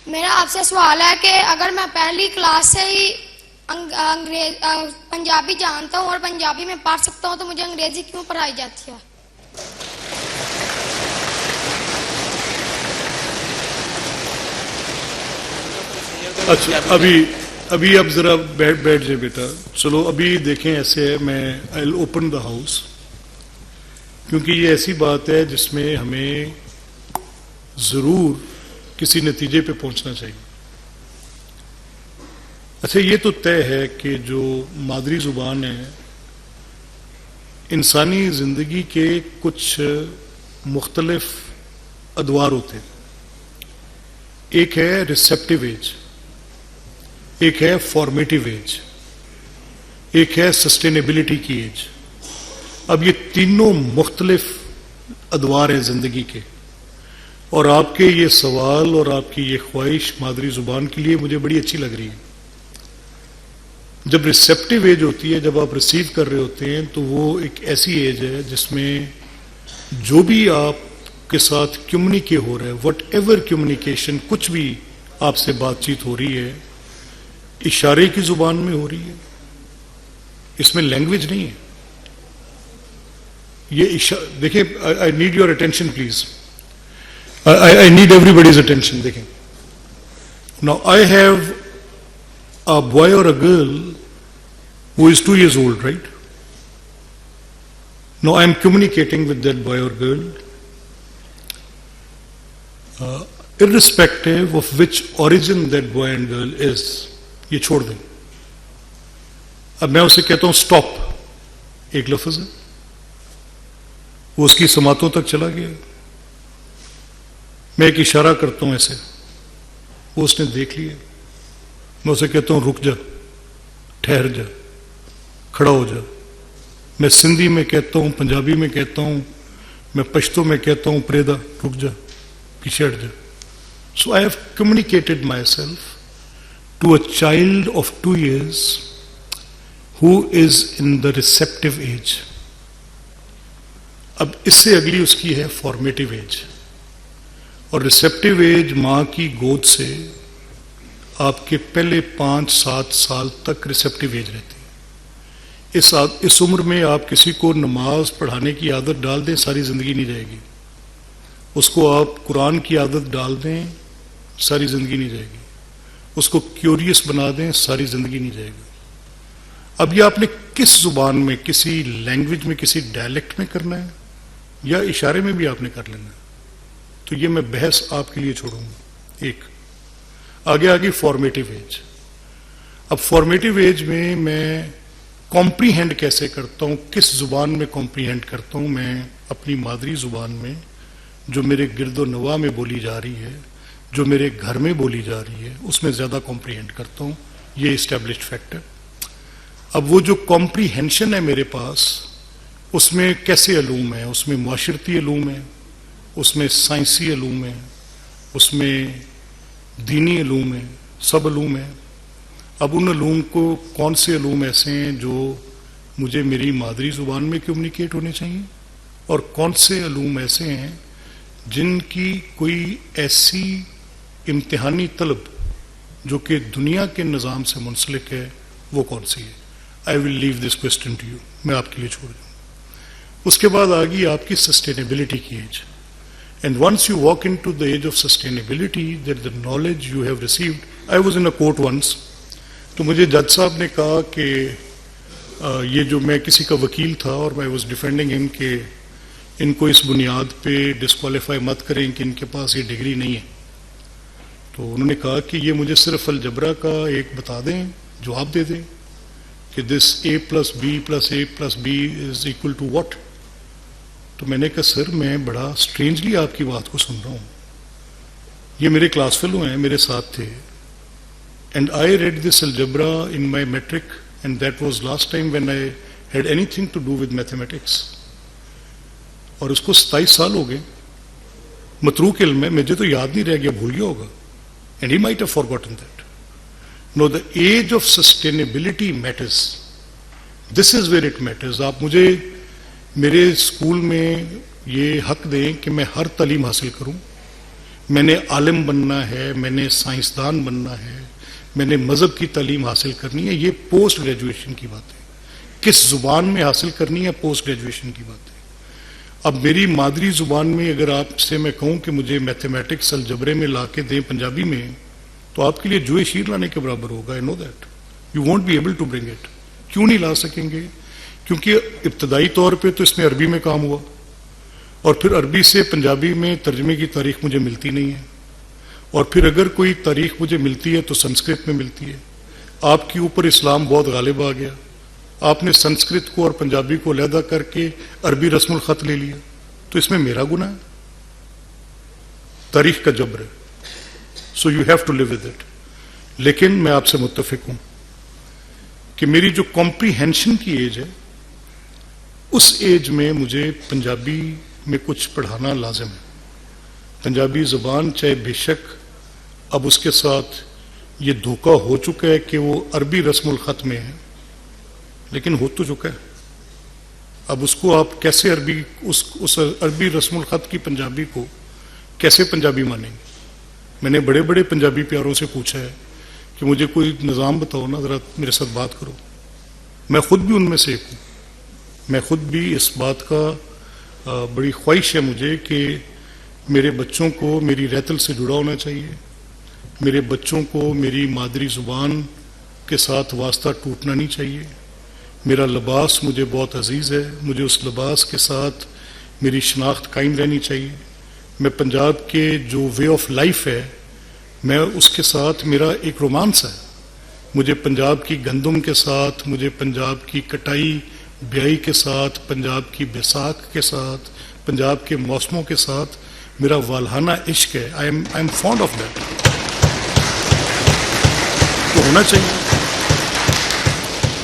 میرا آپ سے سوال ہے کہ اگر میں پہلی کلاس سے ہی پنجابی جانتا ہوں اور پنجابی میں پڑھ سکتا ہوں تو مجھے انگریزی کیوں پڑھائی جاتی ہے؟ اچھا ابھی اب ذرا بیٹھ جائے بیٹا. چلو ابھی دیکھیں ایسے ہے, میں آئی ول اوپن دا ہاؤس, کیونکہ یہ ایسی بات ہے جس میں ہمیں ضرور کسی نتیجے پہ پہنچنا چاہیے. اچھا یہ تو طے ہے کہ جو مادری زبان ہے انسانی زندگی کے کچھ مختلف ادوار ہوتے ہیں. ایک ہے ریسیپٹیو ایج, ایک ہے فارمیٹیو ایج, ایک ہے سسٹینیبلٹی کی ایج. اب یہ تینوں مختلف ادوار ہیں زندگی کے, اور آپ کے یہ سوال اور آپ کی یہ خواہش مادری زبان کے لیے مجھے بڑی اچھی لگ رہی ہے. جب ریسیپٹیو ایج ہوتی ہے, جب آپ ریسیو کر رہے ہوتے ہیں, تو وہ ایک ایسی ایج ہے جس میں جو بھی آپ کے ساتھ کمیونیکیٹ ہو رہا ہے, وٹ ایور کمیونیکیشن, کچھ بھی آپ سے بات چیت ہو رہی ہے, اشارے کی زبان میں ہو رہی ہے. اس میں لینگویج نہیں ہے. یہ دیکھیں, I need your attention please, I need everybody's attention. دیکھیں now I have a boy or a girl who is 2 years old, right? Now I am communicating with that boy or girl, irrespective of which origin that boy and girl is. یہ چھوڑ دیں. اب میں اسے کہتا ہوں stop, ایک لفظ ہے, وہ اس کی سماعتوں تک چلا گیا. میں ایک اشارہ کرتا ہوں ایسے, وہ اس نے دیکھ لیا. میں اسے کہتا ہوں رک جا, ٹھہر جا, کھڑا ہو جا. میں سندھی میں کہتا ہوں, پنجابی میں کہتا ہوں, میں پشتو میں کہتا ہوں پریدا, رک جا, پیچھے ہٹ جا. So I have communicated myself to a child of 2 years who is in the receptive age. اب اس سے اگلی اس کی ہے فارمیٹیو ایج, اور ریسیپٹیو ایج ماں کی گود سے آپ کے پہلے 5-7 سال تک ریسیپٹیو ایج رہتی ہے. اس عمر میں آپ کسی کو نماز پڑھانے کی عادت ڈال دیں, ساری زندگی نہیں جائے گی. اس کو آپ قرآن کی عادت ڈال دیں, ساری زندگی نہیں جائے گی. اس کو کیوریس بنا دیں, ساری زندگی نہیں جائے گی. اب یہ آپ نے کس زبان میں, کسی لینگویج میں, کسی ڈائلیکٹ میں کرنا ہے, یا اشارے میں بھی آپ نے کر لینا ہے. تو یہ میں بحث آپ کے لیے چھوڑوں گا. ایک آگے فارمیٹیو ایج. اب فارمیٹیو ایج میں کمپریہینڈ کیسے کرتا ہوں, کس زبان میں کمپریہینڈ کرتا ہوں. میں اپنی مادری زبان میں جو میرے گرد و نواح میں بولی جا رہی ہے, جو میرے گھر میں بولی جا رہی ہے, اس میں زیادہ کمپریہینڈ کرتا ہوں. یہ اسٹیبلشڈ فیکٹ ہے. اب وہ جو کمپریہنشن ہے میرے پاس, اس میں کیسے علوم ہے, اس میں معاشرتی علوم ہے, اس میں سائنسی علوم ہے, اس میں دینی علوم ہے, سب علوم ہے. اب ان علوم کو کون سے علوم ایسے ہیں جو مجھے میری مادری زبان میں کمیونیکیٹ ہونے چاہیے, اور کون سے علوم ایسے ہیں جن کی کوئی ایسی امتحانی طلب جو کہ دنیا کے نظام سے منسلک ہے, وہ کون سی ہے. آئی ول لیو دس کوسچن ٹو یو, میں آپ کے لیے چھوڑ دوں. اس کے بعد آ گئی آپ کی سسٹینیبلٹی کی age. And once you walk into the age of sustainability, that the knowledge you have received, I was in a court once, تو مجھے جج صاحب نے کہا کہ یہ جو میں کسی کا وکیل تھا اور میں was defending him کہ ان کو اس بنیاد پہ ڈسکوالیفائی مت کریں کہ ان کے پاس یہ ڈگری نہیں ہے. تو انہوں نے کہا کہ یہ مجھے صرف الجبرا کا ایک بتا دیں, جواب دے دیں کہ this A plus B plus A plus B is equal to what. تو میں نے کہا سر میں بڑا اسٹرینجلی آپ کی بات کو سن رہا ہوں, یہ میرے کلاس فیلو ہیں, میرے ساتھ تھے, and I read this algebra in my matric, and that was last time when I had anything to do with mathematics. اور اس کو 27 سال ہو گئے, متروک علم ہے, مجھے تو یاد نہیں رہ گیا, بھول گیا ہوگا, and he might have forgotten that. No, the age of sustainability matters, this is where it matters. آپ مجھے میرے اسکول میں یہ حق دیں کہ میں ہر تعلیم حاصل کروں, میں نے عالم بننا ہے، میں نے سائنسدان بننا ہے، میں نے مذہب کی تعلیم حاصل کرنی ہے، یہ پوسٹ گریجویشن کی بات ہے. کس زبان میں حاصل کرنی ہے پوسٹ گریجویشن کی بات ہے. اب میری مادری زبان میں اگر آپ سے میں کہوں کہ مجھے میتھمیٹکس الجبرے میں لا کے دیں پنجابی میں، تو آپ کے لیے جوئے شیر لانے کے برابر ہوگا. I know that. You won't be able to bring it. کیوں نہیں لا سکیں گے؟ کیونکہ ابتدائی طور پہ تو اس میں عربی میں کام ہوا، اور پھر عربی سے پنجابی میں ترجمے کی تاریخ مجھے ملتی نہیں ہے، اور پھر اگر کوئی تاریخ مجھے ملتی ہے تو سنسکرت میں ملتی ہے. آپ کے اوپر اسلام بہت غالب آ گیا، آپ نے سنسکرت کو اور پنجابی کو علیحدہ کر کے عربی رسم الخط لے لیا، تو اس میں میرا گناہ ہے؟ تاریخ کا جبر ہے. So you have to live with it. لیکن میں آپ سے متفق ہوں کہ میری جو کمپریہنشن کی ایج ہے، اس ایج میں مجھے پنجابی میں کچھ پڑھانا لازم ہے. پنجابی زبان چاہے بے شک اب اس کے ساتھ یہ دھوکہ ہو چکا ہے کہ وہ عربی رسم الخط میں ہے، لیکن ہو تو چکا ہے. اب اس کو آپ کیسے اس عربی رسم الخط کی پنجابی کو کیسے پنجابی مانیں گے؟ میں نے بڑے بڑے پنجابی پیاروں سے پوچھا ہے کہ مجھے کوئی نظام بتاؤ نا، ذرا میرے ساتھ بات کرو. میں خود بھی ان میں سے ایک ہوں. میں خود بھی اس بات کا بڑی خواہش ہے مجھے کہ میرے بچوں کو میری ریتل سے جڑا ہونا چاہیے، میرے بچوں کو میری مادری زبان کے ساتھ واسطہ ٹوٹنا نہیں چاہیے. میرا لباس مجھے بہت عزیز ہے، مجھے اس لباس کے ساتھ میری شناخت قائم رہنی چاہیے. میں پنجاب کے جو وے آف لائف ہے، میں اس کے ساتھ میرا ایک رومانس ہے. مجھے پنجاب کی گندم کے ساتھ، مجھے پنجاب کی کٹائی بیائی کے ساتھ، پنجاب کی بیساکھ کے ساتھ، پنجاب کے موسموں کے ساتھ میرا والہانہ عشق ہے. I am fond of that. تو ہونا چاہیے.